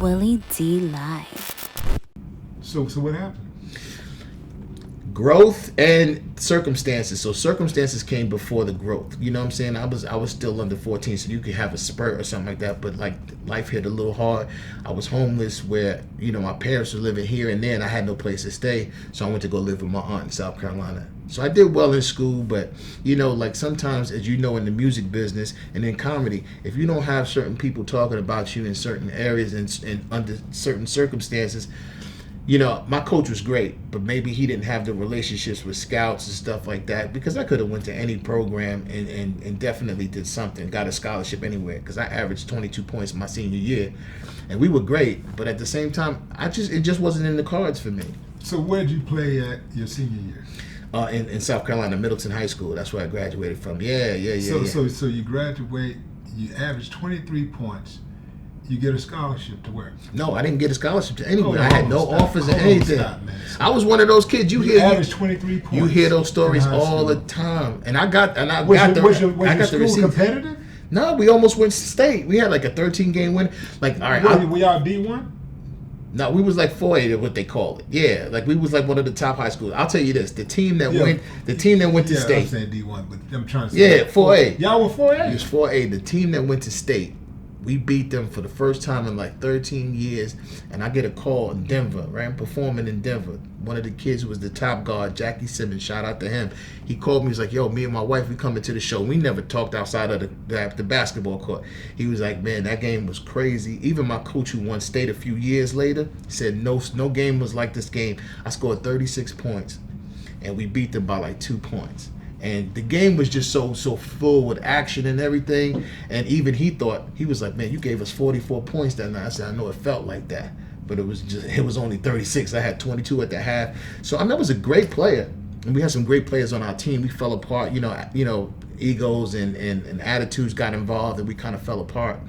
Willie D Live. So what happened? Growth and circumstances. So circumstances came before the growth. You know what I'm saying? I was still under 14, so you could have a spurt or something like that. But like life hit a little hard. I was homeless where, my parents were living here and there, and I had no place to stay. So I went to go live with my aunt in South Carolina. So I did well in school, but like sometimes, as you know, in the music business and in comedy, if you don't have certain people talking about you in certain areas and under certain circumstances, my coach was great, but maybe he didn't have the relationships with scouts and stuff like that, because I could have went to any program and definitely did something, got a scholarship anywhere, because I averaged 22 points my senior year, and we were great, but at the same time, it just wasn't in the cards for me. So where did you play at your senior year? In South Carolina, Middleton High School. That's where I graduated from. Yeah. So you graduate, you average 23 points. You get a scholarship to where? No, I didn't get a scholarship to anywhere. I had no offers or anything. Stop. I was one of those kids. You averaged 23 points. You hear those stories all the time, and I got the school competitive? No, we almost went state. We had like a 13-game win. Like, all right, we all D1? No, we was like 4A, what they call it. Yeah, like we was like one of the top high schools. I'll tell you this: the team that went to state. I'm saying D1, but I'm trying to say 4A. Y'all were 4A. It was 4A. The team that went to state, we beat them for the first time in like 13 years, and I get a call in Denver, right? I'm performing in Denver. One of the kids who was the top guard, Jackie Simmons, shout out to him. He called me, he was like, yo, me and my wife, we coming to the show. We never talked outside of the basketball court. He was like, man, that game was crazy. Even my coach who won state a few years later said no game was like this game. I scored 36 points, and we beat them by like 2 points. And the game was just so full with action and everything. And even he was like, man, you gave us 44 points that night. I said, I know it felt like that, but it was only 36. I had 22 at the half. So I was a great player, and we had some great players on our team. We fell apart, egos and attitudes got involved, and we kind of fell apart.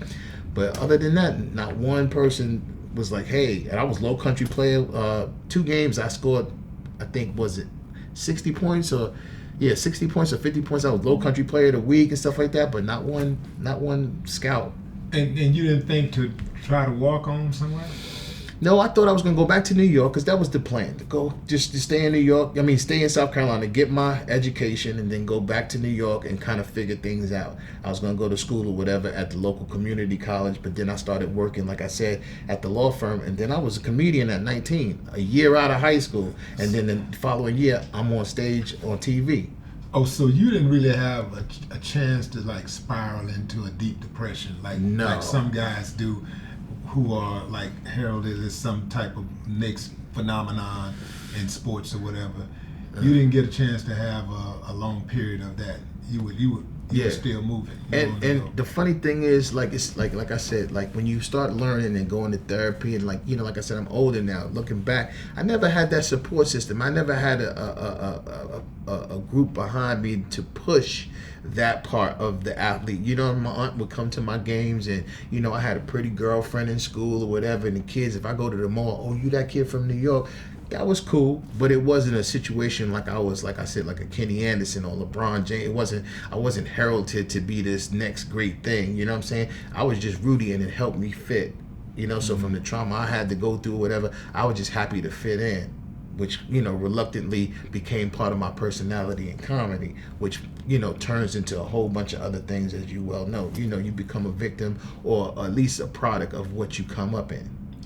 But other than that, not one person was like, hey. And I was low country player. 2 games I scored, I think, was it 60 points or 60 points or 50 points. I was low country player of the week and stuff like that, but not one scout. And you didn't think to try to walk on somewhere? No, I thought I was going to go back to New York, because that was the plan, to go just to stay in New York. Stay in South Carolina, get my education, and then go back to New York and kind of figure things out. I was going to go to school or whatever at the local community college, but then I started working, like I said, at the law firm, and then I was a comedian at 19, a year out of high school, and then the following year, I'm on stage on TV. Oh, so you didn't really have a chance to like spiral into a deep depression like some guys do, who are like heralded as some type of next phenomenon in sports or whatever. You didn't get a chance to have a long period of that. You were still moving. And the funny thing is, like, it's like I said, like when you start learning and going to therapy, and like like I said, I'm older now. Looking back, I never had that support system. I never had a group behind me to push that part of the athlete. My aunt would come to my games, and I had a pretty girlfriend in school or whatever, and the kids, if I go to the mall, oh, you that kid from New York. That was cool, but it wasn't a situation like I was, like I said, like a Kenny Anderson or LeBron James. I wasn't heralded to be this next great thing. You know what I'm saying? I was just Rudy, and it helped me fit. So from the trauma I had to go through or whatever, I was just happy to fit in, which, reluctantly became part of my personality in comedy, which, turns into a whole bunch of other things, as you well know. You become a victim, or at least a product of what you come up in.